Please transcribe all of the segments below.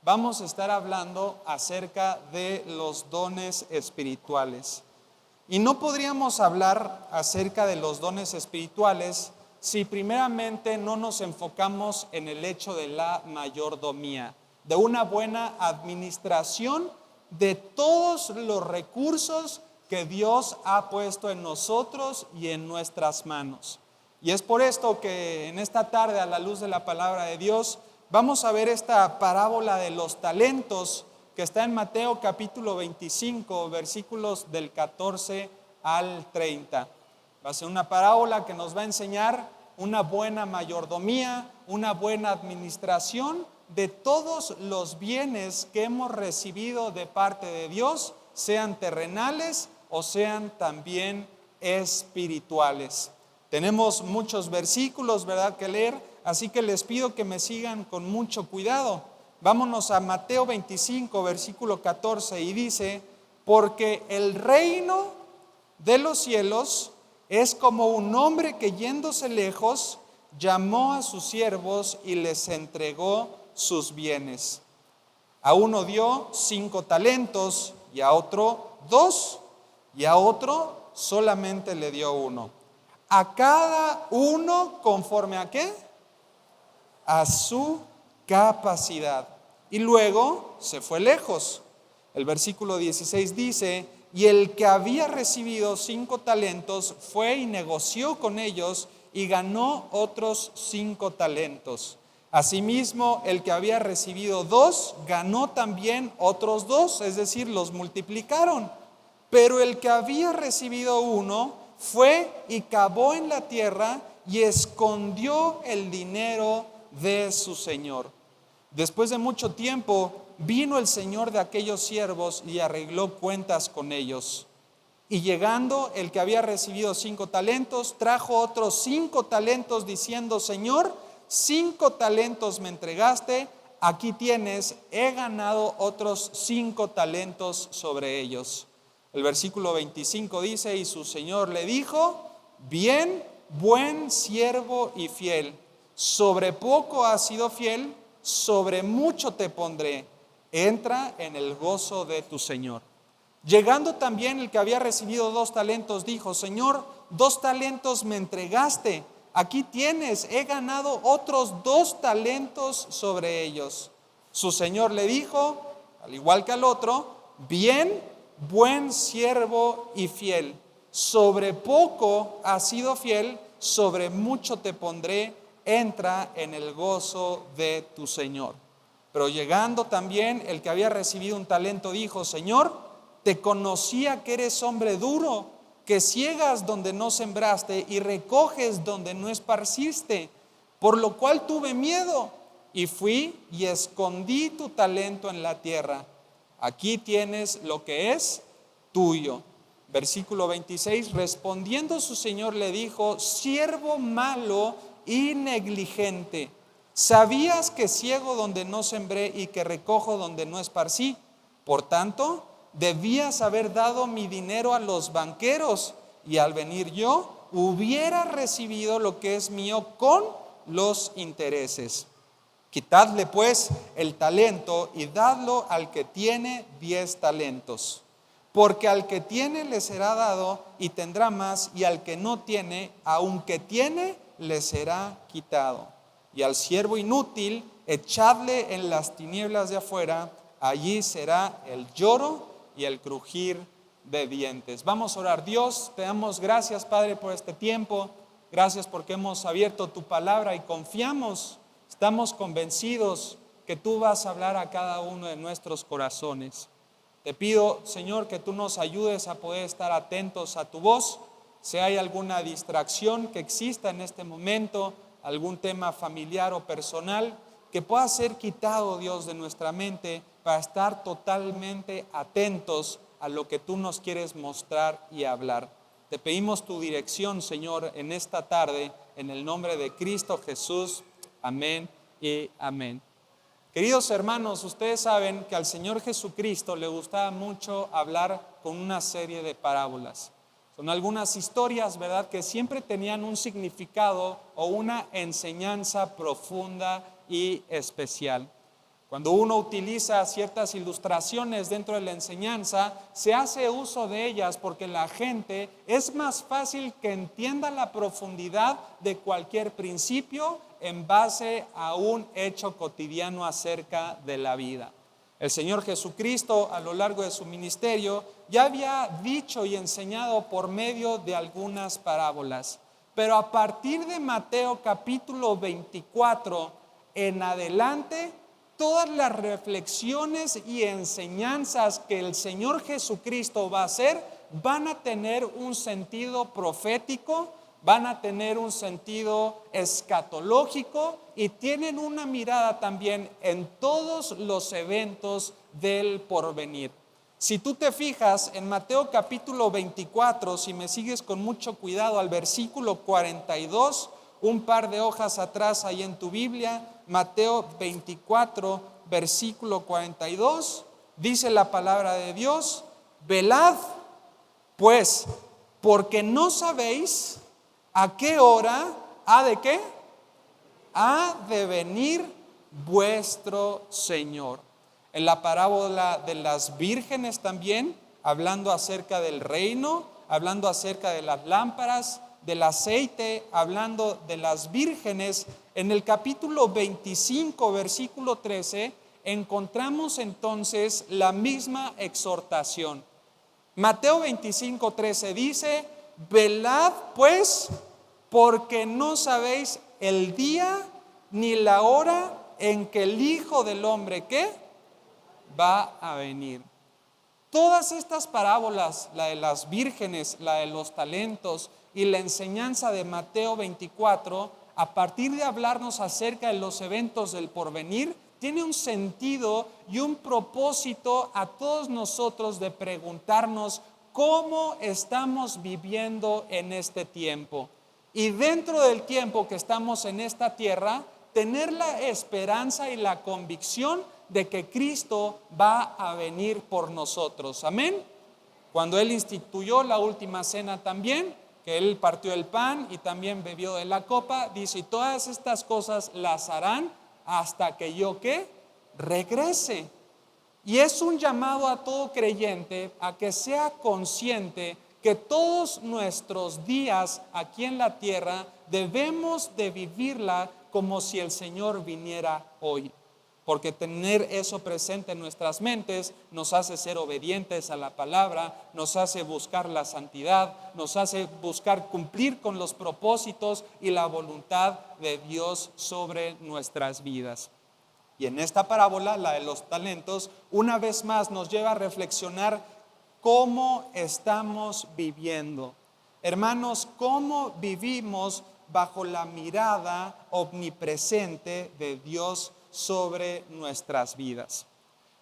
vamos a estar hablando acerca de los dones espirituales. Y no podríamos hablar acerca de los dones espirituales si primeramente no nos enfocamos en el hecho de la mayordomía, de una buena administración de todos los recursos que Dios ha puesto en nosotros y en nuestras manos. Y es por esto que en esta tarde, a la luz de la palabra de Dios, vamos a ver esta parábola de los talentos que está en Mateo capítulo 25, versículos del 14 al 30. Va a ser una parábola que nos va a enseñar una buena mayordomía, una buena administración de todos los bienes que hemos recibido de parte de Dios, sean terrenales o sean también espirituales. Tenemos muchos versículos, ¿verdad?, que leer, así que les pido que me sigan con mucho cuidado. Vámonos a Mateo 25, versículo 14, y dice: porque el reino de los cielos es como un hombre que yéndose lejos, llamó a sus siervos y les entregó sus bienes. A uno dio 5 talentos, y a otro 2, y a otro solamente le dio 1. A cada uno conforme a ¿qué? A su capacidad. Y luego se fue lejos. El versículo 16 dice: y el que había recibido 5 talentos fue y negoció con ellos y ganó otros 5 talentos. Asimismo, el que había recibido 2 ganó también otros 2, es decir, los multiplicaron. Pero el que había recibido 1 fue y cavó en la tierra y escondió el dinero de su señor. Después de mucho tiempo vino el señor de aquellos siervos y arregló cuentas con ellos. Y llegando el que había recibido 5 talentos, trajo otros 5 talentos diciendo: Señor, 5 talentos me entregaste, aquí tienes, he ganado otros 5 talentos sobre ellos. El versículo 25 dice: y su señor le dijo: bien, buen siervo y fiel, sobre poco has sido fiel, sobre mucho te pondré, entra en el gozo de tu señor. Llegando también el que había recibido 2 talentos, dijo: Señor, 2 talentos me entregaste, aquí tienes, he ganado otros 2 talentos sobre ellos. Su señor le dijo, al igual que al otro: bien, buen siervo y fiel, sobre poco has sido fiel, sobre mucho te pondré, entra en el gozo de tu señor. Pero llegando también el que había recibido 1 talento dijo: Señor, te conocía que eres hombre duro, que ciegas donde no sembraste y recoges donde no esparciste, por lo cual tuve miedo y fui y escondí tu talento en la tierra. Aquí tienes lo que es tuyo. Versículo 26, respondiendo su señor le dijo: siervo malo y negligente, ¿sabías que ciego donde no sembré y que recojo donde no esparcí? Por tanto, debías haber dado mi dinero a los banqueros, y al venir yo hubiera recibido lo que es mío con los intereses. Quitadle pues el talento y dadlo al que tiene 10 talentos. Porque al que tiene le será dado y tendrá más, y al que no tiene, aunque tiene, le será quitado. Y al siervo inútil echadle en las tinieblas de afuera, allí será el lloro y el crujir de dientes. Vamos a orar. Dios, te damos gracias, Padre, por este tiempo. Gracias porque hemos abierto tu palabra y confiamos, estamos convencidos que tú vas a hablar a cada uno de nuestros corazones. Te pido, Señor, que tú nos ayudes a poder estar atentos a tu voz. Si hay alguna distracción que exista en este momento, algún tema familiar o personal, que pueda ser quitado, Dios, de nuestra mente para estar totalmente atentos a lo que tú nos quieres mostrar y hablar. Te pedimos tu dirección, Señor, en esta tarde, en el nombre de Cristo Jesús. Amén y amén. Queridos hermanos, ustedes saben que al Señor Jesucristo le gustaba mucho hablar con una serie de parábolas. Son algunas historias, ¿verdad?, que siempre tenían un significado o una enseñanza profunda y especial. Cuando uno utiliza ciertas ilustraciones dentro de la enseñanza, se hace uso de ellas porque la gente es más fácil que entienda la profundidad de cualquier principio en base a un hecho cotidiano acerca de la vida. El Señor Jesucristo, a lo largo de su ministerio, ya había dicho y enseñado por medio de algunas parábolas. Pero a partir de Mateo capítulo 24 en adelante, todas las reflexiones y enseñanzas que el Señor Jesucristo va a hacer van a tener un sentido profético, van a tener un sentido escatológico y tienen una mirada también en todos los eventos del porvenir. Si tú te fijas en Mateo capítulo 24, si me sigues con mucho cuidado al versículo 42, un par de hojas atrás ahí en tu Biblia, Mateo 24, versículo 42, dice la palabra de Dios: velad pues, porque no sabéis a qué hora ha de ¿qué? Ha de venir vuestro Señor. En la parábola de las vírgenes también, hablando acerca del reino, hablando acerca de las lámparas, del aceite, hablando de las vírgenes, en el capítulo 25, versículo 13, encontramos entonces la misma exhortación. Mateo 25, 13 dice: velad pues, porque no sabéis el día ni la hora en que el Hijo del Hombre, ¿qué? Va a venir. Todas estas parábolas, la de las vírgenes, la de los talentos y la enseñanza de Mateo 24, a partir de hablarnos acerca de los eventos del porvenir, tiene un sentido y un propósito a todos nosotros de preguntarnos cómo estamos viviendo en este tiempo. Y dentro del tiempo que estamos en esta tierra, tener la esperanza y la convicción de que Cristo va a venir por nosotros. Amén. Cuando Él instituyó la última cena también, que Él partió el pan y también bebió de la copa, dice: y todas estas cosas las harán hasta que yo ¿qué? Regrese. Y es un llamado a todo creyente a que sea consciente que todos nuestros días aquí en la tierra debemos de vivirla como si el Señor viniera hoy. Porque tener eso presente en nuestras mentes nos hace ser obedientes a la palabra, nos hace buscar la santidad, nos hace buscar cumplir con los propósitos y la voluntad de Dios sobre nuestras vidas. Y en esta parábola, la de los talentos, una vez más nos lleva a reflexionar cómo estamos viviendo. Hermanos, cómo vivimos bajo la mirada omnipresente de Dios sobre nuestras vidas.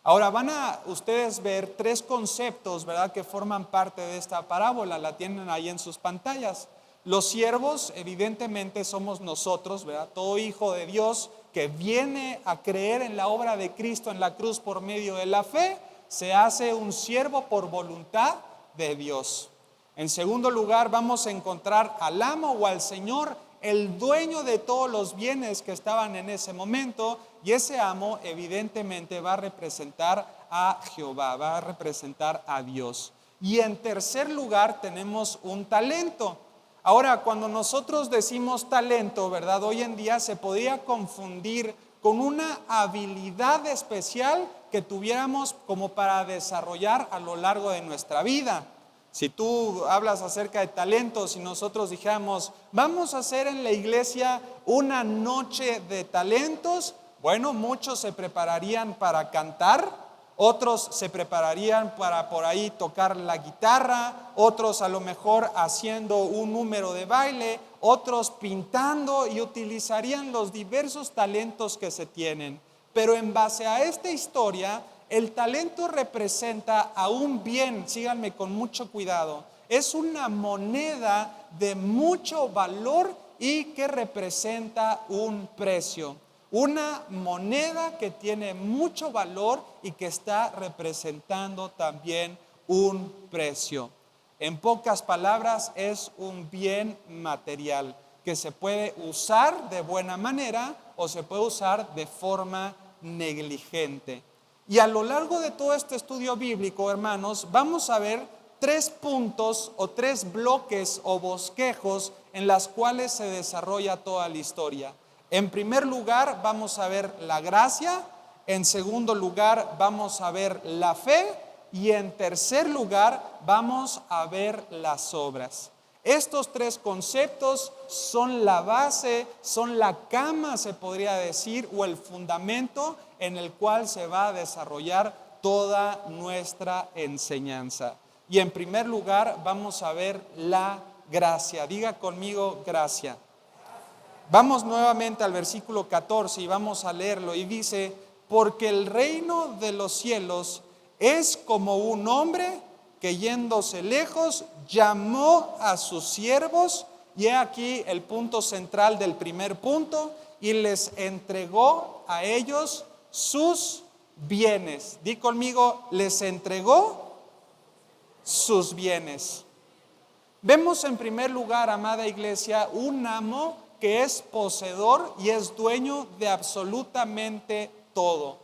Ahora van a ustedes ver tres conceptos, ¿verdad?, que forman parte de esta parábola. La tienen ahí en sus pantallas. Los siervos, evidentemente, somos nosotros, ¿verdad? Todo hijo de Dios que viene a creer en la obra de Cristo en la cruz por medio de la fe, se hace un siervo por voluntad de Dios. En segundo lugar, vamos a encontrar al amo o al Señor, el dueño de todos los bienes que estaban en ese momento, y ese amo evidentemente va a representar a Jehová, va a representar a Dios. Y en tercer lugar tenemos un talento. Ahora, cuando nosotros decimos talento, ¿verdad?, hoy en día se podría confundir con una habilidad especial que tuviéramos como para desarrollar a lo largo de nuestra vida. Si tú hablas acerca de talentos y nosotros dijéramos: vamos a hacer en la iglesia una noche de talentos, bueno, muchos se prepararían para cantar, otros se prepararían para por ahí tocar la guitarra, otros a lo mejor haciendo un número de baile, otros pintando, y utilizarían los diversos talentos que se tienen. Pero en base a esta historia, el talento representa a un bien, síganme con mucho cuidado, es una moneda de mucho valor y que representa un precio. Una moneda que tiene mucho valor y que está representando también un precio. En pocas palabras, es un bien material que se puede usar de buena manera o se puede usar de forma negligente. Y a lo largo de todo este estudio bíblico, hermanos, vamos a ver 3 puntos o 3 bloques o bosquejos en las cuales se desarrolla toda la historia. En primer lugar, vamos a ver la gracia. En segundo lugar, vamos a ver la fe. Y en tercer lugar, vamos a ver las obras. Estos 3 conceptos son la base, son la cama, se podría decir, o el fundamento en el cual se va a desarrollar toda nuestra enseñanza. Y en primer lugar, vamos a ver la gracia. Diga conmigo, gracia. Vamos nuevamente al versículo 14 y vamos a leerlo. Y dice: porque el reino de los cielos es como un hombre que, yéndose lejos, llamó a sus siervos, y he aquí el punto central del primer punto, y les entregó a ellos sus bienes. Di conmigo, les entregó sus bienes. Vemos en primer lugar, amada iglesia, un amo que es poseedor y es dueño de absolutamente todo.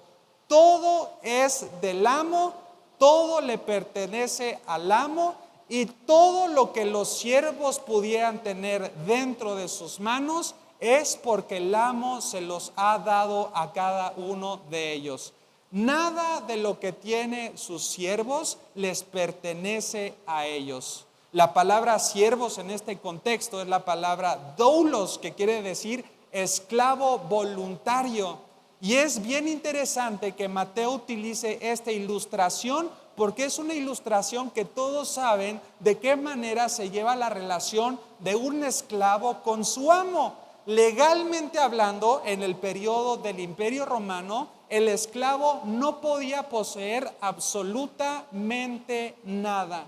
Todo es del amo, todo le pertenece al amo, y todo lo que los siervos pudieran tener dentro de sus manos es porque el amo se los ha dado a cada uno de ellos. Nada de lo que tiene sus siervos les pertenece a ellos. La palabra siervos en este contexto es la palabra doulos, que quiere decir esclavo voluntario. Y es bien interesante que Mateo utilice esta ilustración, porque es una ilustración que todos saben de qué manera se lleva la relación de un esclavo con su amo. Legalmente hablando, en el periodo del Imperio Romano, el esclavo no podía poseer absolutamente nada.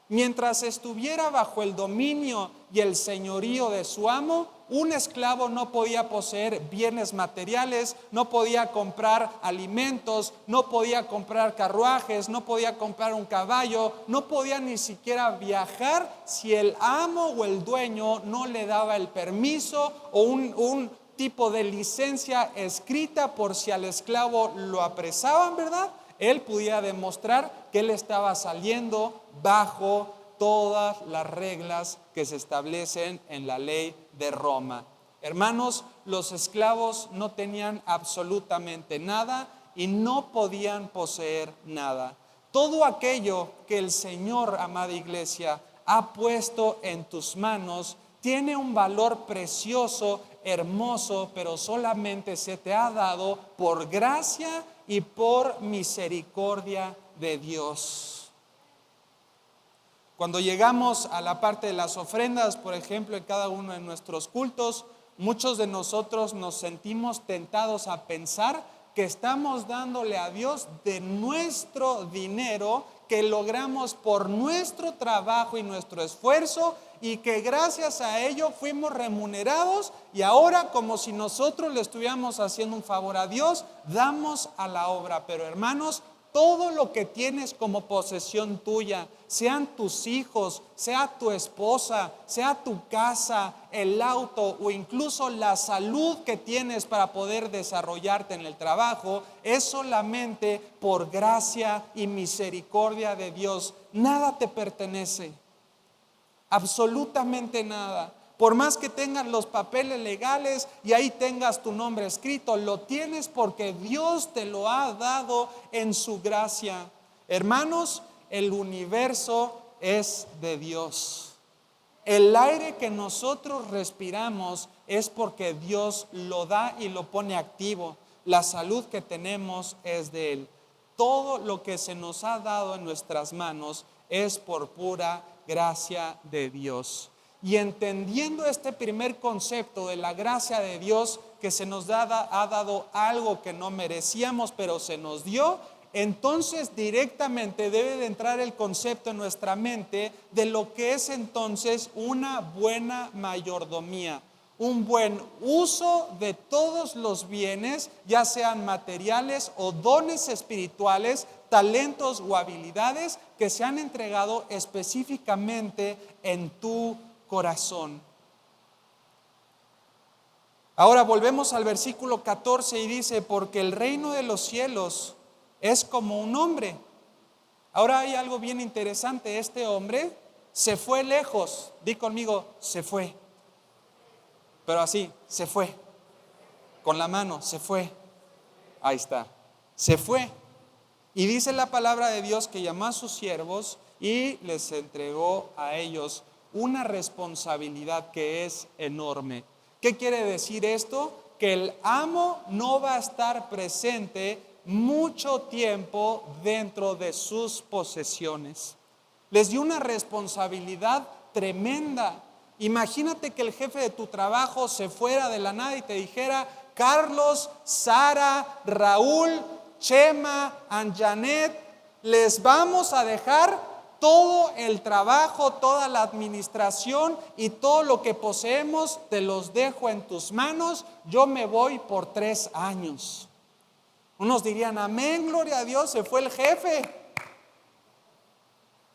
Mientras estuviera bajo el dominio y el señorío de su amo, un esclavo no podía poseer bienes materiales, no podía comprar alimentos, no podía comprar carruajes, no podía comprar un caballo, no podía ni siquiera viajar si el amo o el dueño no le daba el permiso o un tipo de licencia escrita por si al esclavo lo apresaban, ¿verdad? Él pudiera demostrar que él estaba saliendo bajo todas las reglas que se establecen en la ley de Roma. Hermanos, los esclavos no tenían absolutamente nada y no podían poseer nada. Todo aquello que el Señor, amada iglesia, ha puesto en tus manos tiene un valor precioso, hermoso, pero solamente se te ha dado por gracia y por misericordia de Dios. Cuando llegamos a la parte de las ofrendas, por ejemplo, en cada uno de nuestros cultos, muchos de nosotros nos sentimos tentados a pensar que estamos dándole a Dios de nuestro dinero que logramos por nuestro trabajo y nuestro esfuerzo, y que gracias a ello fuimos remunerados, y ahora, como si nosotros le estuviéramos haciendo un favor a Dios, damos a la obra. Pero hermanos, todo lo que tienes como posesión tuya, sean tus hijos, sea tu esposa, sea tu casa, el auto o incluso la salud que tienes para poder desarrollarte en el trabajo, es solamente por gracia y misericordia de Dios. Nada te pertenece, absolutamente nada. Por más que tengas los papeles legales y ahí tengas tu nombre escrito, lo tienes porque Dios te lo ha dado en su gracia. Hermanos, el universo es de Dios. El aire que nosotros respiramos es porque Dios lo da y lo pone activo. La salud que tenemos es de Él. Todo lo que se nos ha dado en nuestras manos es por pura gracia de Dios. Y entendiendo este primer concepto de la gracia de Dios, que se nos ha dado algo que no merecíamos, pero se nos dio, entonces directamente debe de entrar el concepto en nuestra mente de lo que es entonces una buena mayordomía, un buen uso de todos los bienes, ya sean materiales o dones espirituales, talentos o habilidades que se han entregado específicamente en tu corazón. Ahora volvemos al versículo 14 y dice, porque el reino de los cielos es como un hombre. Ahora hay algo bien interesante, este hombre se fue lejos, di conmigo, se fue, pero así, se fue, con la mano, se fue, ahí está, se fue. Y dice la palabra de Dios que llamó a sus siervos y les entregó a ellos una responsabilidad que es enorme. ¿Qué quiere decir esto? Que el amo no va a estar presente mucho tiempo dentro de sus posesiones. Les dio una responsabilidad tremenda. Imagínate que el jefe de tu trabajo se fuera de la nada y te dijera, Carlos, Sara, Raúl, Chema, Anjanet, les vamos a dejar todo el trabajo, toda la administración y todo lo que poseemos, te los dejo en tus manos, yo me voy por 3 años. Unos dirían, amén, gloria a Dios, se fue el jefe.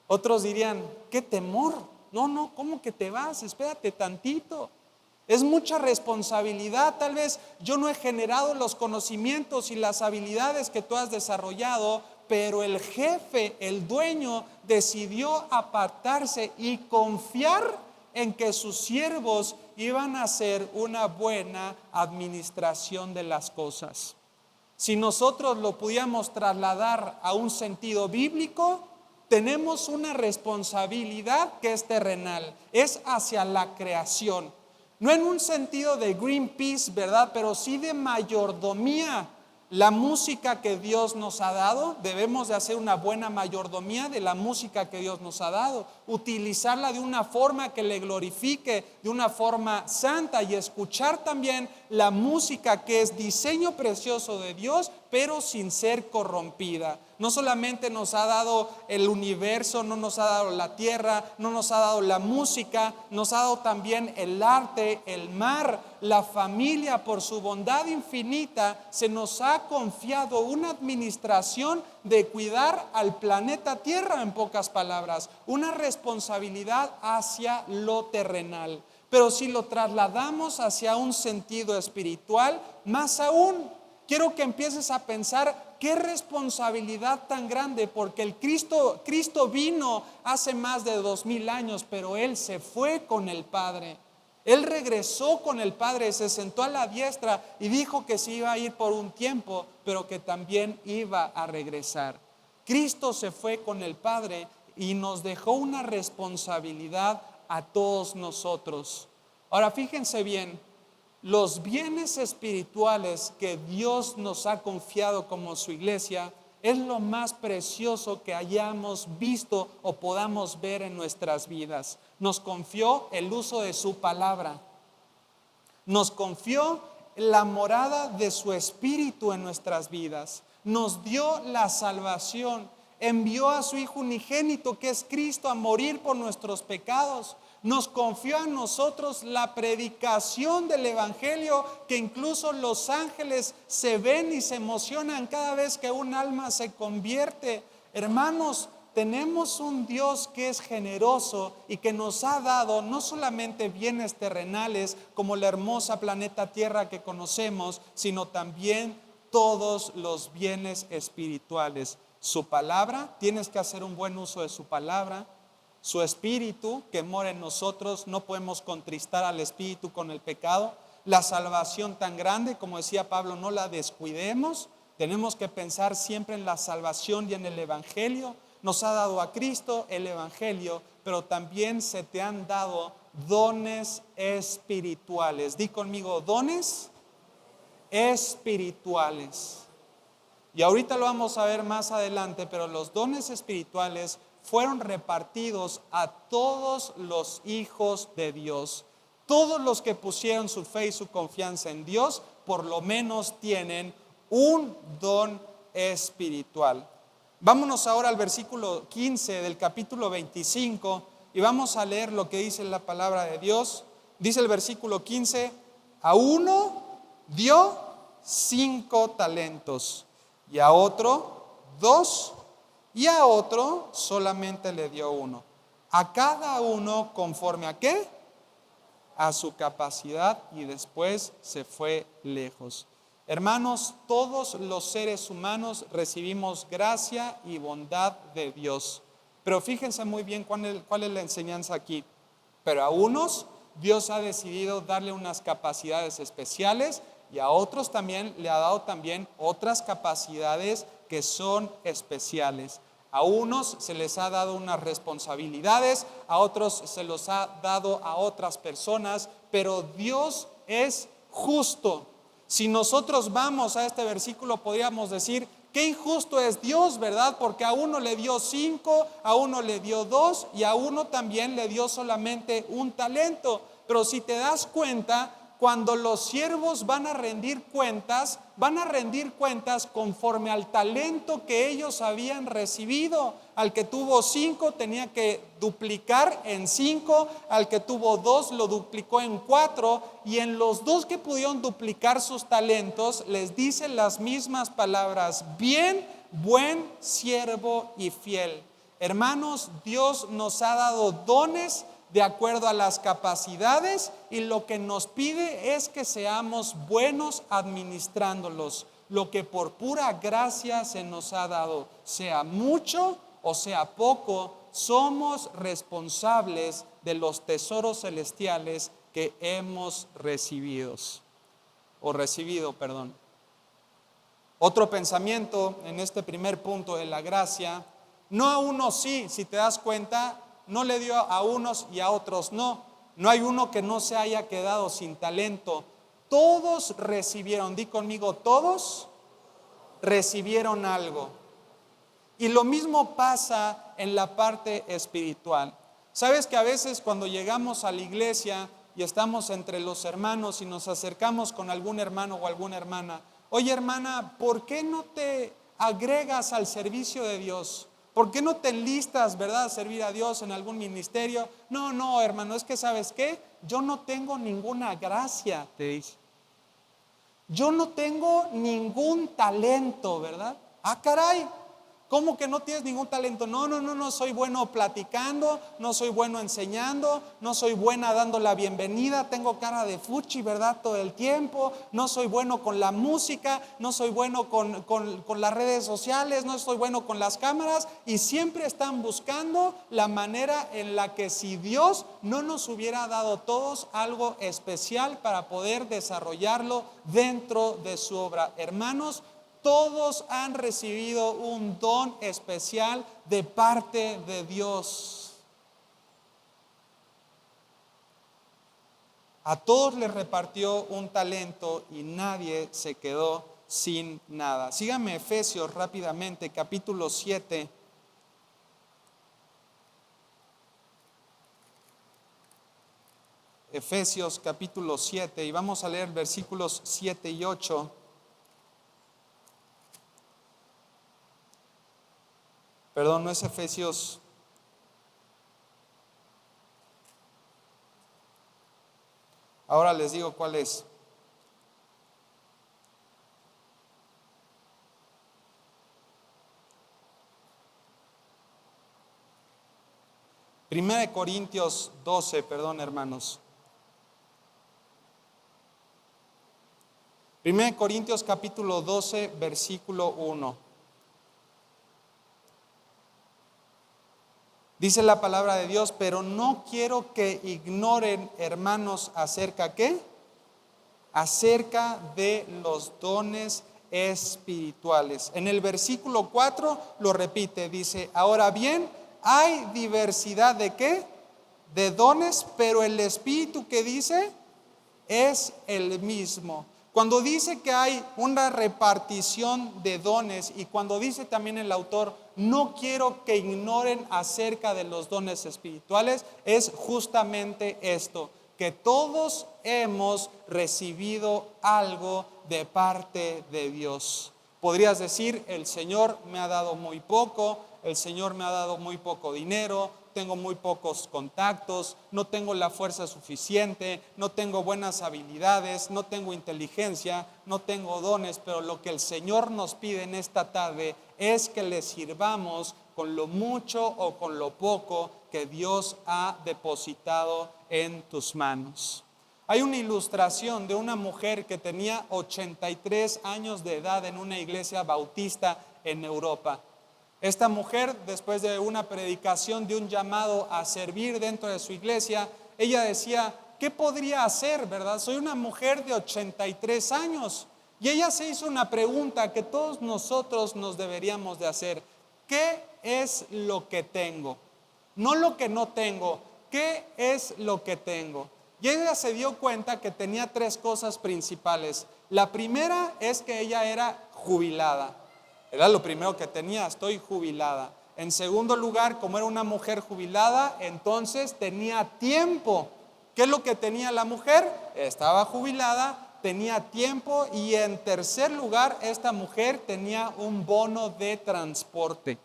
Otros dirían, qué temor, no, ¿cómo que te vas? Espérate tantito. Es mucha responsabilidad, tal vez yo no he generado los conocimientos y las habilidades que tú has desarrollado, pero el jefe, el dueño, decidió apartarse y confiar en que sus siervos iban a hacer una buena administración de las cosas. Si nosotros lo pudiéramos trasladar a un sentido bíblico, tenemos una responsabilidad que es terrenal, es hacia la creación. No en un sentido de Greenpeace, ¿verdad? Pero sí de mayordomía. La música que Dios nos ha dado, debemos de hacer una buena mayordomía de la música que Dios nos ha dado, utilizarla de una forma que le glorifique, de una forma santa, y escuchar también la música que es diseño precioso de Dios, pero sin ser corrompida. No solamente nos ha dado el universo, no nos ha dado la tierra, no nos ha dado la música, nos ha dado también el arte, el mar, la familia. Por su bondad infinita se nos ha confiado una administración de cuidar al planeta Tierra, en pocas palabras, una responsabilidad hacia lo terrenal. Pero si lo trasladamos hacia un sentido espiritual, más aún, quiero que empieces a pensar qué responsabilidad tan grande, porque el Cristo vino hace más de 2000 años, pero Él se fue con el Padre. Él regresó con el Padre, se sentó a la diestra y dijo que se iba a ir por un tiempo, pero que también iba a regresar. Cristo se fue con el Padre y nos dejó una responsabilidad a todos nosotros. Ahora fíjense bien, los bienes espirituales que Dios nos ha confiado como su iglesia es lo más precioso que hayamos visto o podamos ver en nuestras vidas. Nos confió el uso de su palabra, nos confió la morada de su espíritu en nuestras vidas, nos dio la salvación, envió a su Hijo unigénito que es Cristo a morir por nuestros pecados. Nos confió a nosotros la predicación del Evangelio, que incluso los ángeles se ven y se emocionan cada vez que un alma se convierte. Hermanos, tenemos un Dios que es generoso y que nos ha dado no solamente bienes terrenales como la hermosa planeta Tierra que conocemos, sino también todos los bienes espirituales. Su palabra, tienes que hacer un buen uso de su palabra. Su espíritu que mora en nosotros, no podemos contristar al espíritu con el pecado. La salvación tan grande, como decía Pablo, no la descuidemos. Tenemos que pensar siempre en la salvación y en el Evangelio. Nos ha dado a Cristo el Evangelio, pero también se te han dado dones espirituales. Di conmigo, dones espirituales. Y ahorita lo vamos a ver más adelante, pero los dones espirituales fueron repartidos a todos los hijos de Dios. Todos los que pusieron su fe y su confianza en Dios, por lo menos tienen un don espiritual. Vámonos ahora al versículo 15 del capítulo 25 y vamos a leer lo que dice la palabra de Dios. Dice el versículo 15, a uno dio 5 talentos y a otro 2 y a otro solamente le dio 1. A cada uno conforme a ¿qué? a su capacidad y después se fue lejos. Hermanos, todos los seres humanos recibimos gracia y bondad de Dios. Pero fíjense muy bien cuál es la enseñanza aquí. Pero a unos Dios ha decidido darle unas capacidades especiales y a otros también le ha dado también otras capacidades que son especiales. A unos se les ha dado unas responsabilidades, a otros se los ha dado a otras personas, pero Dios es justo. Si nosotros vamos a este versículo, podríamos decir, qué injusto es Dios, ¿verdad? Porque a uno le dio 5, a uno le dio 2 y a uno también le dio solamente un talento. Pero si te das cuenta, cuando los siervos van a rendir cuentas conforme al talento que ellos habían recibido. Al que tuvo 5 tenía que duplicar en 5, al que tuvo 2 lo duplicó en 4, y en los 2 que pudieron duplicar sus talentos les dice las mismas palabras: bien, buen siervo y fiel. Hermanos, Dios nos ha dado dones de acuerdo a las capacidades, y lo que nos pide es que seamos buenos administrándolos. Lo que por pura gracia se nos ha dado, sea mucho o sea poco, somos responsables de los tesoros celestiales que hemos recibido. Otro pensamiento en este primer punto de la gracia: no a unos sí, si te das cuenta, no le dio a unos y a otros no. No hay uno que no se haya quedado sin talento. Todos recibieron, di conmigo, todos recibieron algo. Y lo mismo pasa en la parte espiritual. Sabes que a veces cuando llegamos a la iglesia y estamos entre los hermanos y nos acercamos con algún hermano o alguna hermana: oye, hermana, ¿por qué no te agregas al servicio de Dios? ¿Por qué no te enlistas, verdad, a servir a Dios en algún ministerio? No, hermano, es que ¿sabes qué? Yo no tengo ninguna gracia, te dice. Yo no tengo ningún talento, ¿verdad? Ah, caray, ¿cómo que no tienes ningún talento? No soy bueno platicando, no soy bueno enseñando, no soy buena dando la bienvenida, tengo cara de fuchi, ¿verdad? Todo el tiempo, no soy bueno con la música, no soy bueno con las redes sociales, no soy bueno con las cámaras, y siempre están buscando la manera en la que si Dios no nos hubiera dado todos algo especial para poder desarrollarlo dentro de su obra. Hermanos, todos han recibido un don especial de parte de Dios. A todos les repartió un talento y nadie se quedó sin nada. Síganme Efesios rápidamente, capítulo 7. Efesios capítulo 7, y vamos a leer versículos 7 y 8. Perdón, no es Efesios. Ahora les digo cuál es. Primera de Corintios 12, perdón, hermanos. Primera de Corintios capítulo 12, versículo 1. Dice la palabra de Dios: pero no quiero que ignoren, hermanos, ¿acerca qué? Acerca de los dones espirituales. En el versículo 4 lo repite, dice: ahora bien, hay diversidad de ¿qué? De dones, pero el Espíritu, que dice, es el mismo. Cuando dice que hay una repartición de dones, y cuando dice también el autor, no quiero que ignoren acerca de los dones espirituales, es justamente esto: que todos hemos recibido algo de parte de Dios. Podrías decir: el Señor me ha dado muy poco, el Señor me ha dado muy poco dinero, tengo muy pocos contactos, no tengo la fuerza suficiente, no tengo buenas habilidades, no tengo inteligencia, no tengo dones. Pero lo que el Señor nos pide en esta tarde es que le sirvamos con lo mucho o con lo poco que Dios ha depositado en tus manos. Hay una ilustración de una mujer que tenía 83 años de edad en una iglesia bautista en Europa. Esta mujer, después de una predicación, de un llamado a servir dentro de su iglesia, ella decía, ¿qué podría hacer, verdad? Soy una mujer de 83 años. Y ella se hizo una pregunta que todos nosotros nos deberíamos de hacer. ¿Qué es lo que tengo? No lo que no tengo. ¿Qué es lo que tengo? Y ella se dio cuenta que tenía 3 cosas principales. La primera es que ella era jubilada. Era lo primero que tenía, estoy jubilada. En segundo lugar, como era una mujer jubilada, entonces tenía tiempo. ¿Qué es lo que tenía la mujer? Estaba jubilada, tenía tiempo, y en tercer lugar, esta mujer tenía un bono de transporte.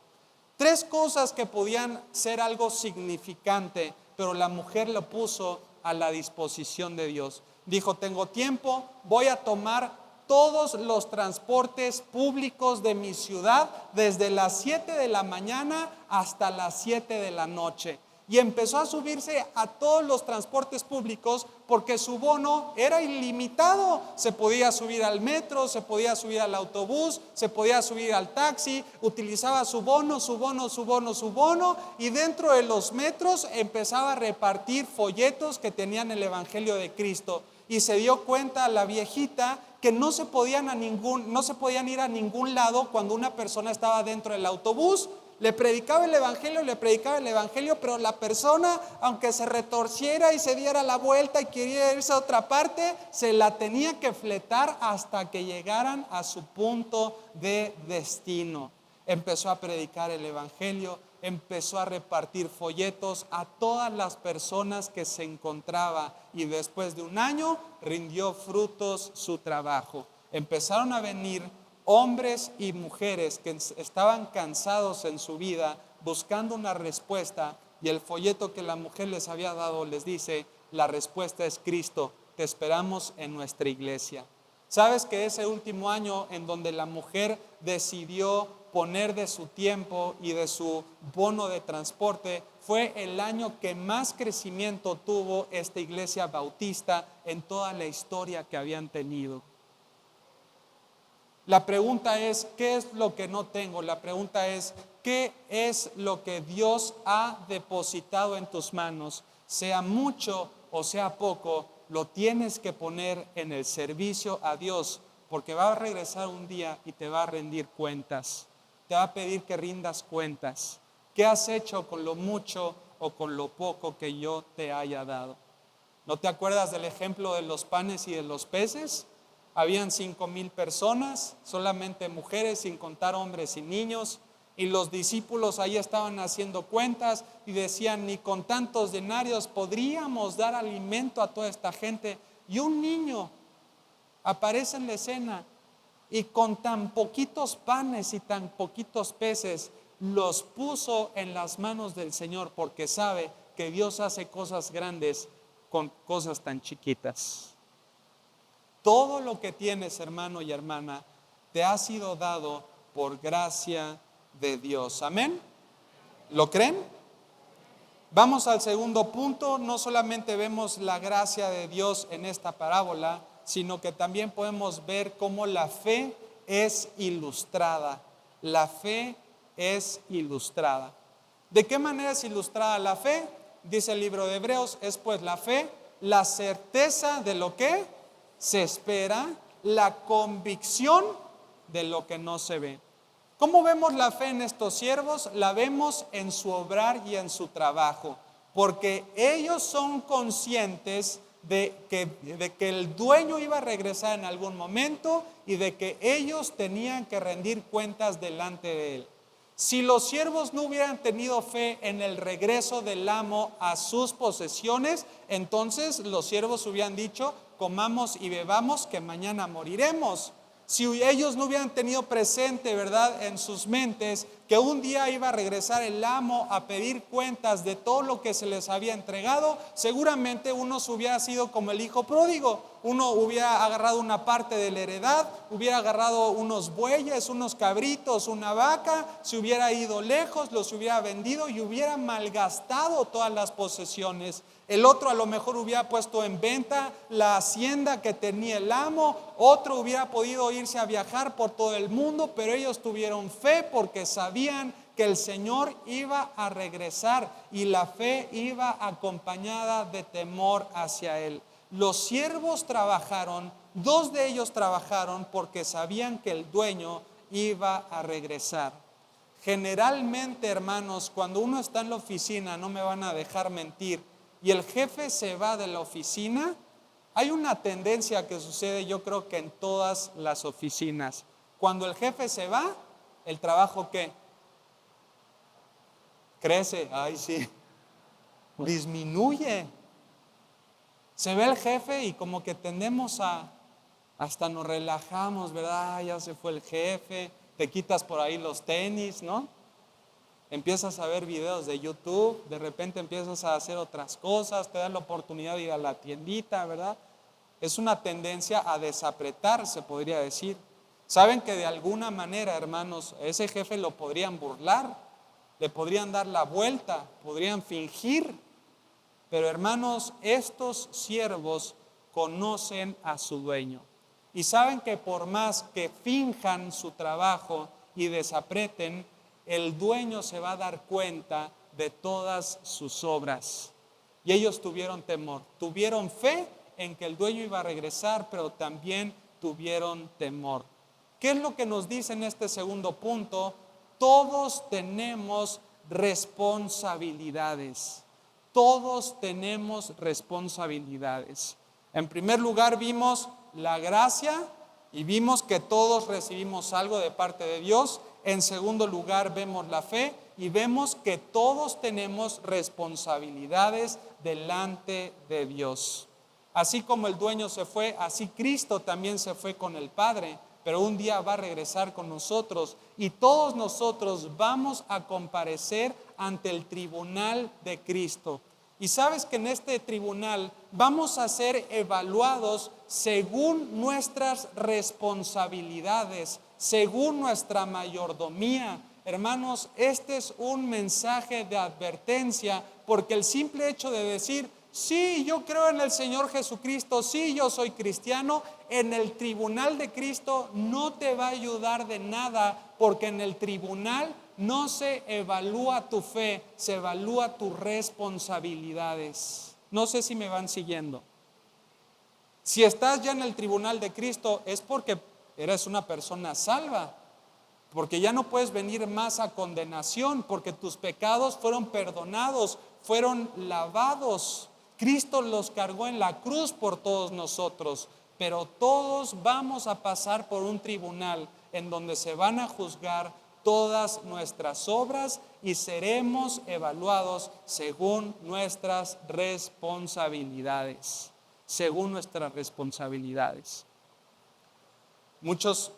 3 cosas que podían ser algo significante, pero la mujer lo puso a la disposición de Dios. Dijo, tengo tiempo, voy a tomar todos los transportes públicos de mi ciudad desde las 7 de la mañana hasta las 7 de la noche. Y empezó a subirse a todos los transportes públicos porque su bono era ilimitado. Se podía subir al metro, se podía subir al autobús, se podía subir al taxi, utilizaba su bono, y dentro de los metros empezaba a repartir folletos que tenían el Evangelio de Cristo. Y se dio cuenta la viejita que no se podían ir a ningún lado cuando una persona estaba dentro del autobús. Le predicaba el evangelio, pero la persona, aunque se retorciera y se diera la vuelta y quería irse a otra parte, se la tenía que fletar hasta que llegaran a su punto de destino. Empezó a predicar el evangelio, empezó a repartir folletos a todas las personas que se encontraba, y después de un año rindió frutos su trabajo. Empezaron a venir hombres y mujeres que estaban cansados en su vida buscando una respuesta, y el folleto que la mujer les había dado les dice, la respuesta es Cristo, te esperamos en nuestra iglesia. ¿Sabes que ese último año en donde la mujer decidió poner de su tiempo y de su bono de transporte fue el año que más crecimiento tuvo esta iglesia bautista en toda la historia que habían tenido? La pregunta es, ¿qué es lo que no tengo? La pregunta es, ¿qué es lo que Dios ha depositado en tus manos? Sea mucho o sea poco, lo tienes que poner en el servicio a Dios, porque va a regresar un día y te va a rendir cuentas. Te va a pedir que rindas cuentas. ¿Qué has hecho con lo mucho o con lo poco que yo te haya dado? ¿No te acuerdas del ejemplo de los panes y de los peces? Habían 5,000 personas, solamente mujeres, sin contar hombres y niños, y los discípulos ahí estaban haciendo cuentas y decían, ni con tantos denarios podríamos dar alimento a toda esta gente. Y un niño aparece en la escena y con tan poquitos panes y tan poquitos peces los puso en las manos del Señor, porque sabe que Dios hace cosas grandes con cosas tan chiquitas. Todo lo que tienes, hermano y hermana, te ha sido dado por gracia de Dios. ¿Amén? ¿Lo creen? Vamos al segundo punto. No solamente vemos la gracia de Dios en esta parábola, sino que también podemos ver cómo la fe es ilustrada. La fe es ilustrada. ¿De qué manera es ilustrada la fe? Dice el libro de Hebreos, es pues la fe, la certeza de lo que se espera, la convicción de lo que no se ve. ¿Cómo vemos la fe en estos siervos? La vemos en su obrar y en su trabajo, porque ellos son conscientes de que el dueño iba a regresar en algún momento y de que ellos tenían que rendir cuentas delante de él. Si los siervos no hubieran tenido fe en el regreso del amo a sus posesiones, entonces los siervos hubieran dicho, comamos y bebamos que mañana moriremos. Si ellos no hubieran tenido presente, ¿verdad?, en sus mentes que un día iba a regresar el amo a pedir cuentas de todo lo que se les había entregado, seguramente uno hubiera sido como el hijo pródigo. Uno hubiera agarrado una parte de la heredad, hubiera agarrado unos bueyes, unos cabritos, una vaca, se hubiera ido lejos, los hubiera vendido y hubiera malgastado todas las posesiones. El otro a lo mejor hubiera puesto en venta la hacienda que tenía el amo. Otro hubiera podido irse a viajar por todo el mundo, pero ellos tuvieron fe porque sabían que el Señor iba a regresar y la fe iba acompañada de temor hacia Él. Los siervos trabajaron, 2 de ellos trabajaron porque sabían que el dueño iba a regresar. Generalmente, hermanos, cuando uno está en la oficina, no me van a dejar mentir, y el jefe se va de la oficina, hay una tendencia que sucede, yo creo que en todas las oficinas. Cuando el jefe se va, ¿el trabajo qué? Crece, ay sí, disminuye. Se ve el jefe y como que tendemos hasta nos relajamos, ¿verdad? Ya se fue el jefe, te quitas por ahí los tenis, ¿no? Empiezas a ver videos de YouTube, de repente empiezas a hacer otras cosas, te das la oportunidad de ir a la tiendita, ¿verdad? Es una tendencia a desapretar, se podría decir. Saben que de alguna manera, hermanos, a ese jefe lo podrían burlar, le podrían dar la vuelta, podrían fingir. Pero hermanos, estos siervos conocen a su dueño y saben que por más que finjan su trabajo y desapreten, el dueño se va a dar cuenta de todas sus obras. Y ellos tuvieron temor, tuvieron fe en que el dueño iba a regresar, pero también tuvieron temor. ¿Qué es lo que nos dice en este segundo punto? Todos tenemos responsabilidades. Todos tenemos responsabilidades. En primer lugar vimos la gracia y vimos que todos recibimos algo de parte de Dios. En segundo lugar vemos la fe y vemos que todos tenemos responsabilidades delante de Dios. Así como el dueño se fue, así Cristo también se fue con el Padre, pero un día va a regresar con nosotros y todos nosotros vamos a comparecer ante el tribunal de Cristo. Y sabes que en este tribunal vamos a ser evaluados según nuestras responsabilidades, según nuestra mayordomía. Hermanos, este es un mensaje de advertencia, porque el simple hecho de decir, sí, yo creo en el Señor Jesucristo, sí, yo soy cristiano, en el tribunal de Cristo no te va a ayudar de nada, porque en el tribunal no se evalúa tu fe, se evalúa tus responsabilidades. No sé si me van siguiendo. Si estás ya en el tribunal de Cristo es porque eres una persona salva, porque ya no puedes venir más a condenación, porque tus pecados fueron perdonados, fueron lavados. Cristo los cargó en la cruz por todos nosotros, pero todos vamos a pasar por un tribunal en donde se van a juzgar todas nuestras obras y seremos evaluados según nuestras responsabilidades, según nuestras responsabilidades. Muchos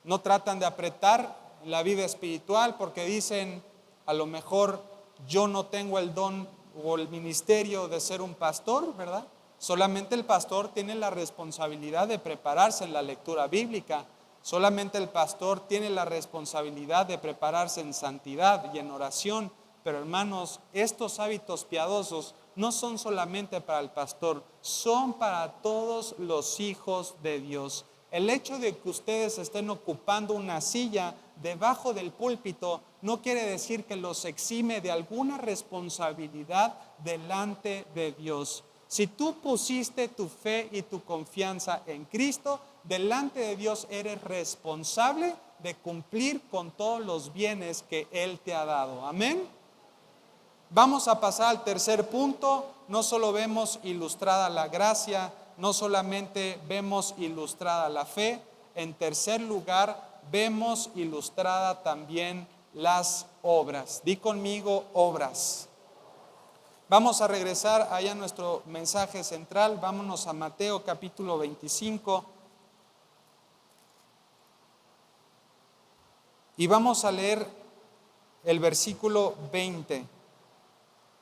no tratan de apretar la vida espiritual porque dicen, a lo mejor yo no tengo el don o el ministerio de ser un pastor, ¿verdad? Solamente el pastor tiene la responsabilidad de prepararse en la lectura bíblica. Solamente el pastor tiene la responsabilidad de prepararse en santidad y en oración. Pero hermanos, estos hábitos piadosos no son solamente para el pastor, son para todos los hijos de Dios. El hecho de que ustedes estén ocupando una silla debajo del púlpito no quiere decir que los exime de alguna responsabilidad delante de Dios. Si tú pusiste tu fe y tu confianza en Cristo, delante de Dios eres responsable de cumplir con todos los bienes que Él te ha dado. Amén. Vamos a pasar al tercer punto. No solo vemos ilustrada la gracia, no solamente vemos ilustrada la fe. En tercer lugar, vemos ilustrada también las obras. Di conmigo, obras. Vamos a regresar allá a nuestro mensaje central. Vámonos a Mateo capítulo 25. Y vamos a leer el versículo 20,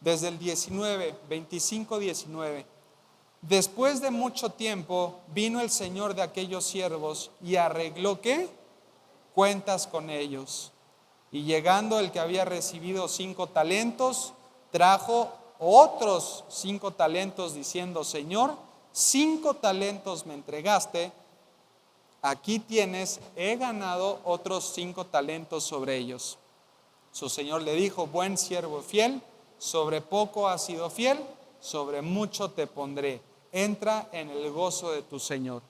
desde el 19, 25, 19. Después de mucho tiempo vino el señor de aquellos siervos y arregló ¿qué? Cuentas con ellos. Y llegando el que había recibido 5 talentos, trajo otros 5 talentos diciendo: Señor, 5 talentos me entregaste, aquí tienes, he ganado otros 5 talentos sobre ellos. Su señor le dijo: buen siervo fiel, sobre poco has sido fiel, sobre mucho te pondré. Entra en el gozo de tu señor.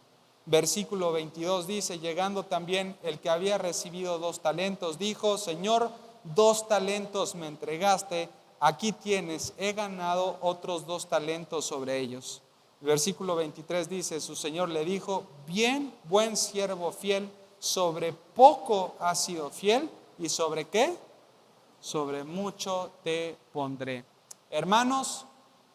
Versículo 22 dice: llegando también el que había recibido 2 talentos, dijo: Señor, 2 talentos me entregaste, aquí tienes, he ganado otros 2 talentos sobre ellos. Versículo 23 dice: su señor le dijo: bien, buen siervo fiel, sobre poco has sido fiel, ¿y sobre qué? Sobre mucho te pondré. Hermanos,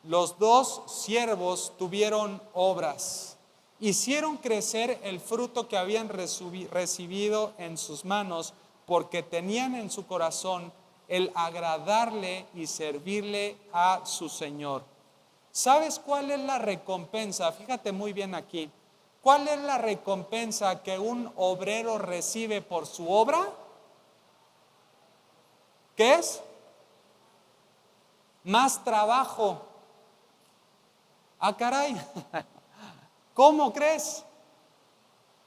los 2 siervos tuvieron obras, hicieron crecer el fruto que habían recibido en sus manos, porque tenían en su corazón el agradarle y servirle a su Señor. ¿Sabes cuál es la recompensa? Fíjate muy bien aquí. ¿Cuál es la recompensa que un obrero recibe por su obra? ¿Qué es? Más trabajo. Ah, caray. ¿Cómo crees?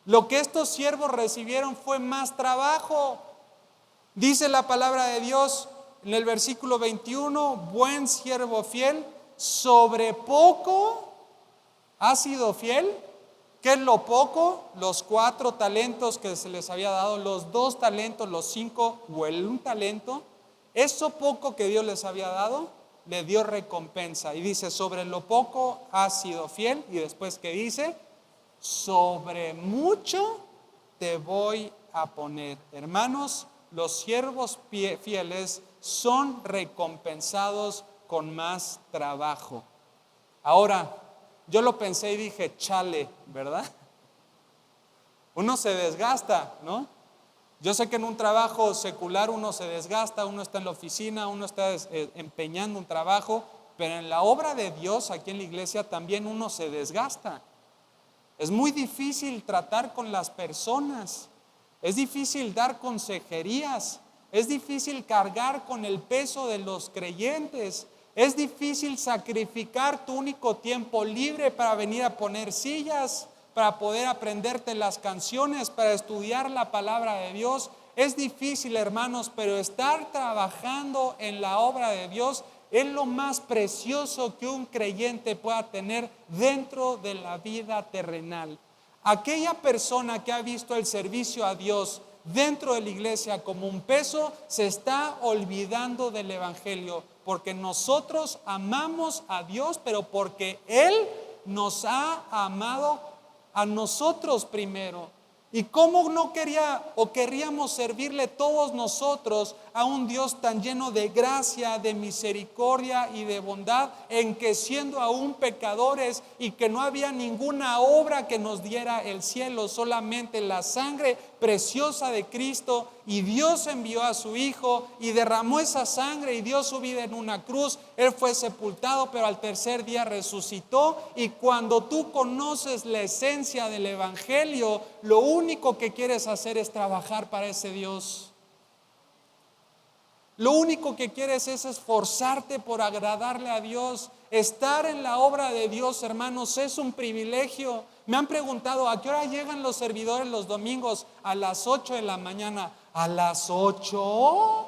Lo que estos siervos recibieron fue más trabajo. Dice la palabra de Dios en el versículo 21: buen siervo fiel, sobre poco has sido fiel. ¿Qué es lo poco? Los 4 talentos que se les había dado, los 2 talentos, los 5 o el 1 talento. Eso poco que Dios les había dado, le dio recompensa. Y dice: sobre lo poco has sido fiel. Y después, ¿qué dice? Sobre mucho te voy a poner. Hermanos, los siervos fieles son recompensados con más trabajo. Ahora, yo lo pensé y dije: chale, ¿verdad? Uno se desgasta, ¿no? Yo sé que en un trabajo secular uno se desgasta, uno está en la oficina, uno está empeñando un trabajo, pero en la obra de Dios, aquí en la iglesia, también uno se desgasta. Es muy difícil tratar con las personas, es difícil dar consejerías, es difícil cargar con el peso de los creyentes, es difícil sacrificar tu único tiempo libre para venir a poner sillas, para poder aprenderte las canciones, para estudiar la palabra de Dios. Es difícil, hermanos, pero estar trabajando en la obra de Dios es lo más precioso que un creyente pueda tener dentro de la vida terrenal. Aquella persona que ha visto el servicio a Dios dentro de la iglesia como un peso, se está olvidando del evangelio, porque nosotros amamos a Dios, pero porque Él nos ha amado a nosotros primero. ¿Y cómo no quería o querríamos servirle todos nosotros a un Dios tan lleno de gracia, de misericordia y de bondad, en que siendo aún pecadores y que no había ninguna obra que nos diera el cielo, solamente la sangre preciosa de Cristo, y Dios envió a su Hijo y derramó esa sangre y dio su vida en una cruz? Él fue sepultado, pero al tercer día resucitó. Y cuando tú conoces la esencia del evangelio, lo único que quieres hacer es trabajar para ese Dios. Lo único que quieres es esforzarte por agradarle a Dios. Estar en la obra de Dios, hermanos, es un privilegio. Me han preguntado: ¿a qué hora llegan los servidores los domingos? A las 8 de la mañana. ¿A las 8?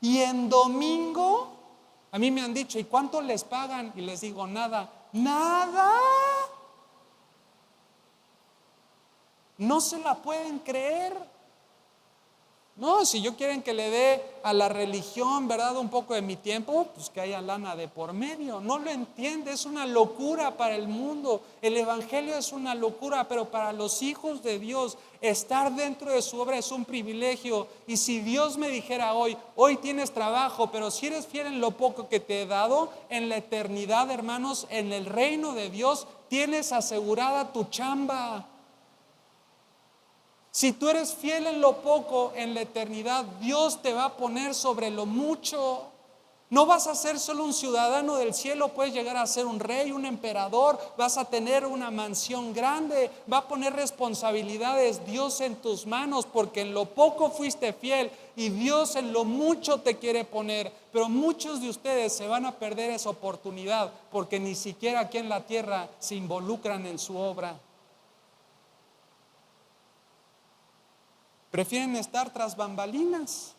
¿Y en domingo? A mí me han dicho: ¿y cuánto les pagan? Y les digo: nada. ¿Nada? No se la pueden creer. No, si yo quieren que le dé a la religión, ¿verdad?, un poco de mi tiempo, pues que haya lana de por medio. No lo entiende, es una locura para el mundo. El evangelio es una locura, pero para los hijos de Dios, estar dentro de su obra es un privilegio. Y si Dios me dijera hoy tienes trabajo, pero si eres fiel en lo poco que te he dado, en la eternidad, hermanos, en el reino de Dios, tienes asegurada tu chamba. Si tú eres fiel en lo poco, en la eternidad, Dios te va a poner sobre lo mucho. No vas a ser solo un ciudadano del cielo, puedes llegar a ser un rey, un emperador, vas a tener una mansión grande, va a poner responsabilidades Dios en tus manos, porque en lo poco fuiste fiel y Dios en lo mucho te quiere poner. Pero muchos de ustedes se van a perder esa oportunidad porque ni siquiera aquí en la tierra se involucran en su obra. Prefieren estar tras bambalinas.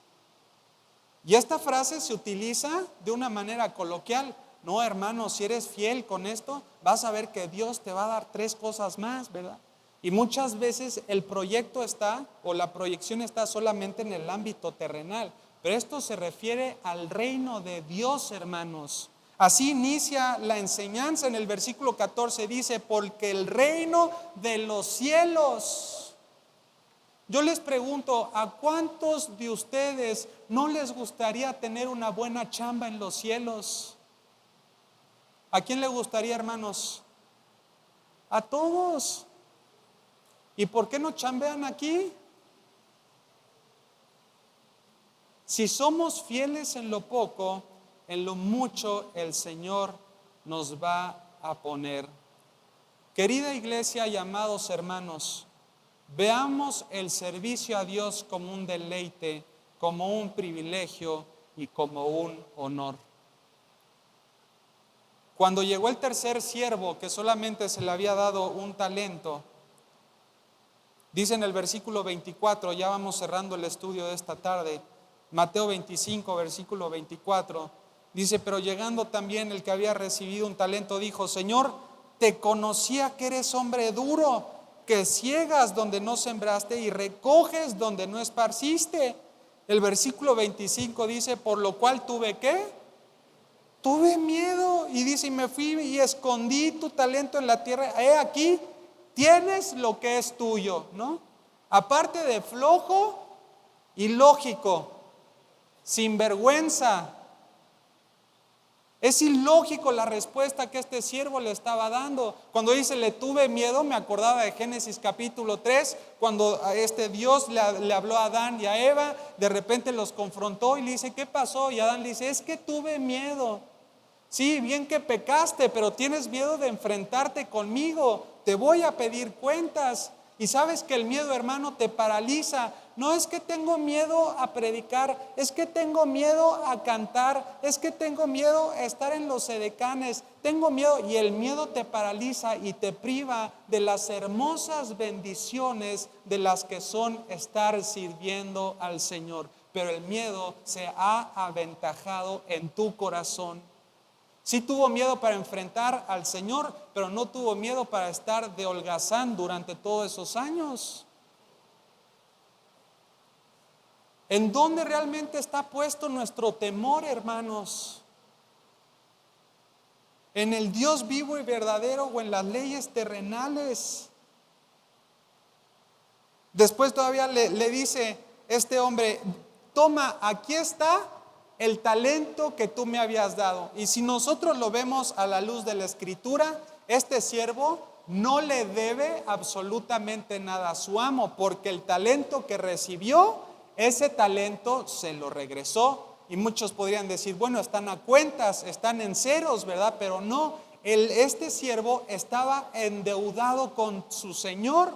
Y esta frase se utiliza de una manera coloquial. No, hermano, si eres fiel con esto, vas a ver que Dios te va a dar 3 cosas más, ¿verdad? Y muchas veces el proyecto está, o la proyección está solamente en el ámbito terrenal. Pero esto se refiere al reino de Dios, hermanos. Así inicia la enseñanza en el versículo 14. Dice, porque el reino de los cielos. Yo les pregunto, ¿a cuántos de ustedes no les gustaría tener una buena chamba en los cielos? ¿A quién le gustaría, hermanos? A todos. ¿Y por qué no chambean aquí? Si somos fieles en lo poco, en lo mucho el Señor nos va a poner. Querida iglesia y amados hermanos, veamos el servicio a Dios como un deleite, como un privilegio y como un honor. Cuando llegó el tercer siervo, que solamente se le había dado un talento, dice en el versículo 24, ya vamos cerrando el estudio de esta tarde, Mateo 25, versículo 24, dice, pero llegando también el que había recibido un talento, dijo, Señor, te conocía que eres hombre duro, que ciegas donde no sembraste y recoges donde no esparciste. El versículo 25 dice, por lo cual tuve ¿qué? Tuve miedo, y dice, y me fui y escondí tu talento en la tierra. Aquí tienes lo que es tuyo, ¿no? Aparte de flojo, ilógico, sinvergüenza. Es ilógico la respuesta que este siervo le estaba dando. Cuando dice, le tuve miedo, me acordaba de Génesis capítulo 3, cuando a Dios le habló a Adán y a Eva, de repente los confrontó y le dice, ¿qué pasó? Y Adán le dice, es que tuve miedo. Sí, bien que pecaste, pero tienes miedo de enfrentarte conmigo, te voy a pedir cuentas. Y sabes que el miedo, hermano, te paraliza. No es que tengo miedo a predicar, es que tengo miedo a cantar, es que tengo miedo a estar en los edecanes, tengo miedo, y el miedo te paraliza y te priva de las hermosas bendiciones de las que son estar sirviendo al Señor. Pero el miedo se ha aventajado en tu corazón. Sí tuvo miedo para enfrentar al Señor, pero no tuvo miedo para estar de holgazán durante todos esos años. ¿En dónde realmente está puesto nuestro temor, hermanos? ¿En el Dios vivo y verdadero o en las leyes terrenales? Después todavía le dice este hombre, toma, aquí está el talento que tú me habías dado. Y si nosotros lo vemos a la luz de la Escritura, este siervo no le debe absolutamente nada a su amo, porque el talento que recibió, ese talento se lo regresó. Y muchos podrían decir, bueno, están a cuentas, están en ceros, ¿verdad? Pero no, este siervo estaba endeudado con su señor.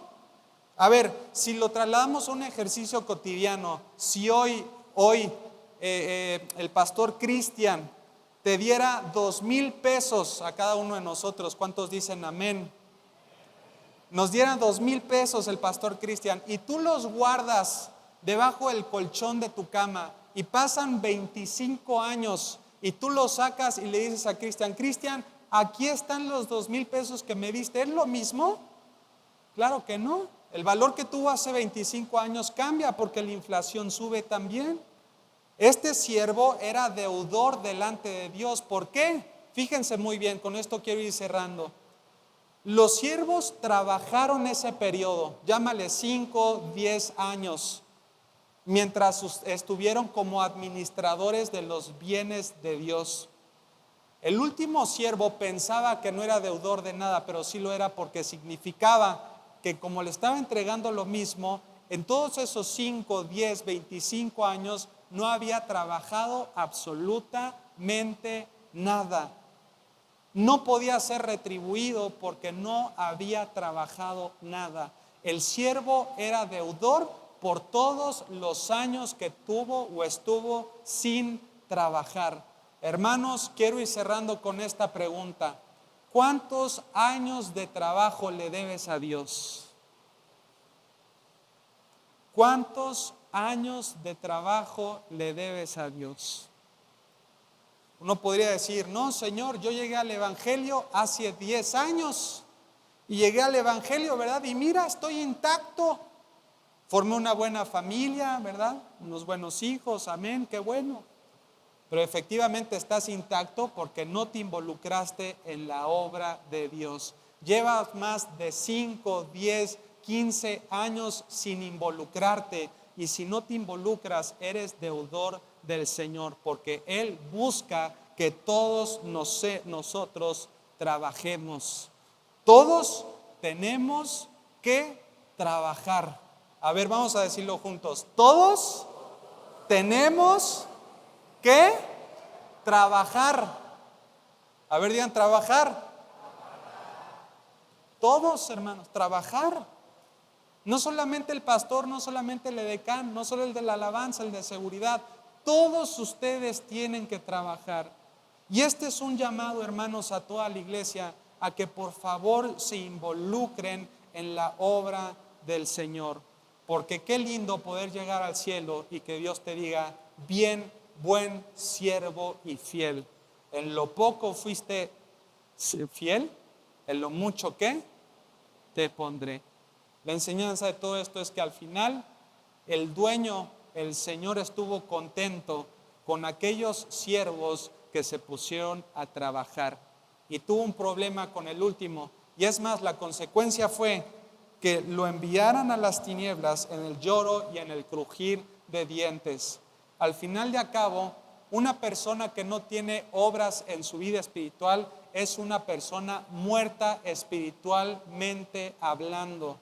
A ver, si lo trasladamos a un ejercicio cotidiano, si hoy el pastor Cristian te diera 2,000 pesos a cada uno de nosotros, ¿cuántos dicen amén? Nos diera 2,000 pesos el pastor Cristian y tú los guardas debajo del colchón de tu cama y pasan 25 años y tú los sacas y le dices a Cristian, Cristian, aquí están los 2,000 pesos que me diste, ¿es lo mismo? Claro que no, el valor que tuvo hace 25 años cambia porque la inflación sube también. Este siervo era deudor delante de Dios. ¿Por qué? Fíjense muy bien, con esto quiero ir cerrando. Los siervos trabajaron ese periodo, llámale 5, 10 años, mientras estuvieron como administradores de los bienes de Dios. El último siervo pensaba que no era deudor de nada, pero sí lo era porque significaba que como le estaba entregando lo mismo, en todos esos 5, 10, 25 años no había trabajado absolutamente nada. No podía ser retribuido porque no había trabajado nada. El siervo era deudor por todos los años que tuvo o estuvo sin trabajar. Hermanos, quiero ir cerrando con esta pregunta. ¿Cuántos años de trabajo le debes a Dios? ¿Cuántos años de trabajo le debes a Dios? Uno podría decir, no, Señor, yo llegué al Evangelio hace 10 años y llegué al Evangelio, ¿verdad? Y mira, estoy intacto. Formé una buena familia, ¿verdad? Unos buenos hijos, amén, qué bueno. Pero efectivamente estás intacto porque no te involucraste en la obra de Dios. Llevas más de 5, 10, 15 años sin involucrarte, y si no te involucras eres deudor del Señor, porque Él busca que todos nosotros trabajemos. Todos tenemos que trabajar. A ver, vamos a decirlo juntos. Todos tenemos que trabajar. A ver, digan trabajar. Todos, hermanos, trabajar. No solamente el pastor, no solamente el edecán, no solo el de la alabanza, el de seguridad. Todos ustedes tienen que trabajar. Y este es un llamado, hermanos, a toda la iglesia, a que por favor se involucren en la obra del Señor. Porque qué lindo poder llegar al cielo y que Dios te diga, bien, buen siervo y fiel. En lo poco fuiste fiel, en lo mucho que te pondré. La enseñanza de todo esto es que al final el dueño, el Señor, estuvo contento con aquellos siervos que se pusieron a trabajar, y tuvo un problema con el último, y es más, la consecuencia fue que lo enviaran a las tinieblas en el lloro y en el crujir de dientes. Al final de cabo, una persona que no tiene obras en su vida espiritual es una persona muerta espiritualmente hablando.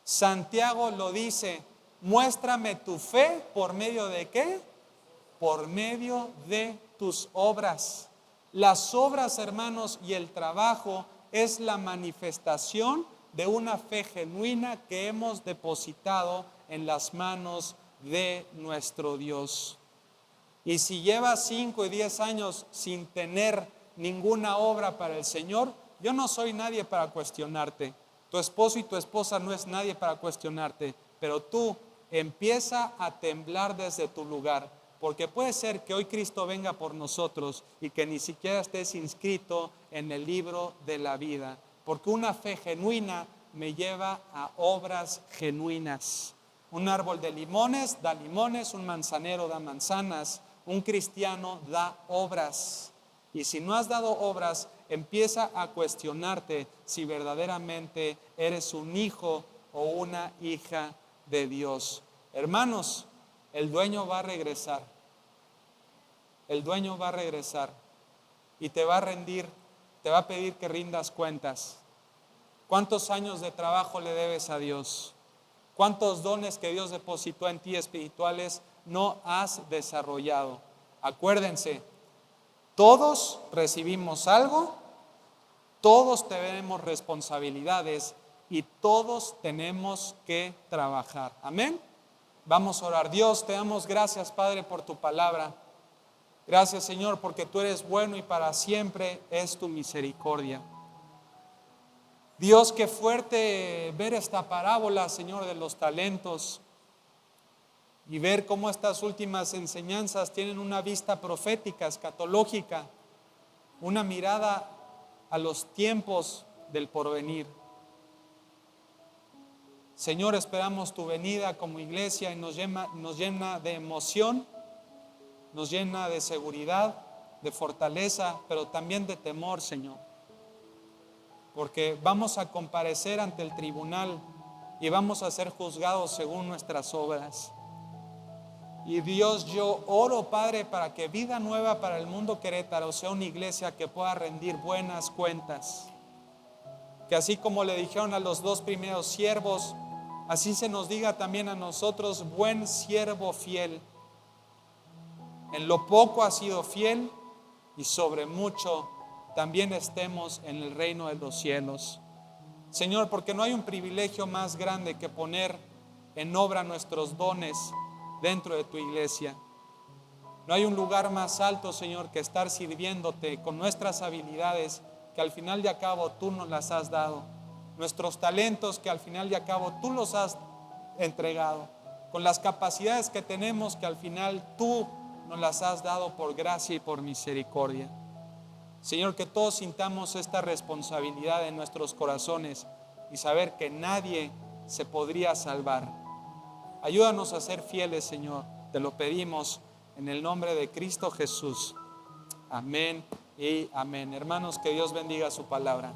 Santiago lo dice, muéstrame tu fe por medio de ¿qué? Por medio de tus obras. Las obras, hermanos, y el trabajo es la manifestación de una fe genuina que hemos depositado en las manos de nuestro Dios. Y si llevas 5 y 10 años sin tener ninguna obra para el Señor, yo no soy nadie para cuestionarte. Tu esposo y tu esposa no es nadie para cuestionarte, pero tú empieza a temblar desde tu lugar, porque puede ser que hoy Cristo venga por nosotros y que ni siquiera estés inscrito en el libro de la vida, porque una fe genuina me lleva a obras genuinas. Un árbol de limones da limones, un manzanero da manzanas, un cristiano da obras. Y si no has dado obras, empieza a cuestionarte si verdaderamente eres un hijo o una hija de Dios. Hermanos, el dueño va a regresar. El dueño va a regresar y te va a rendir, te va a pedir que rindas cuentas. ¿Cuántos años de trabajo le debes a Dios? ¿Cuántos dones que Dios depositó en ti espirituales no has desarrollado? Acuérdense, todos recibimos algo, todos tenemos responsabilidades y todos tenemos que trabajar. Amén. Vamos a orar. Dios, te damos gracias, Padre, por tu palabra. Gracias, Señor, porque tú eres bueno y para siempre es tu misericordia. Dios, qué fuerte ver esta parábola, Señor, de los talentos, y ver cómo estas últimas enseñanzas tienen una vista profética, escatológica, una mirada a los tiempos del porvenir. Señor, esperamos tu venida como iglesia y nos llena de emoción, nos llena de seguridad, de fortaleza, pero también de temor, Señor. Porque vamos a comparecer ante el tribunal y vamos a ser juzgados según nuestras obras. Y Dios, yo oro, Padre, para que Vida Nueva para el Mundo Querétaro sea una iglesia que pueda rendir buenas cuentas. Que así como le dijeron a los 2 primeros siervos, así se nos diga también a nosotros: buen siervo fiel, en lo poco has sido fiel, y sobre mucho también estemos en el reino de los cielos. Señor, porque no hay un privilegio más grande que poner en obra nuestros dones dentro de tu iglesia. No hay un lugar más alto, Señor, que estar sirviéndote con nuestras habilidades, que al final de cabo tú nos las has dado, nuestros talentos, que al final de cabo tú los has entregado, con las capacidades que tenemos, que al final tú nos las has dado por gracia y por misericordia. Señor, que todos sintamos esta responsabilidad en nuestros corazones y saber que nadie se podría salvar. Ayúdanos a ser fieles, Señor, te lo pedimos en el nombre de Cristo Jesús. Amén y amén. Hermanos, que Dios bendiga su palabra.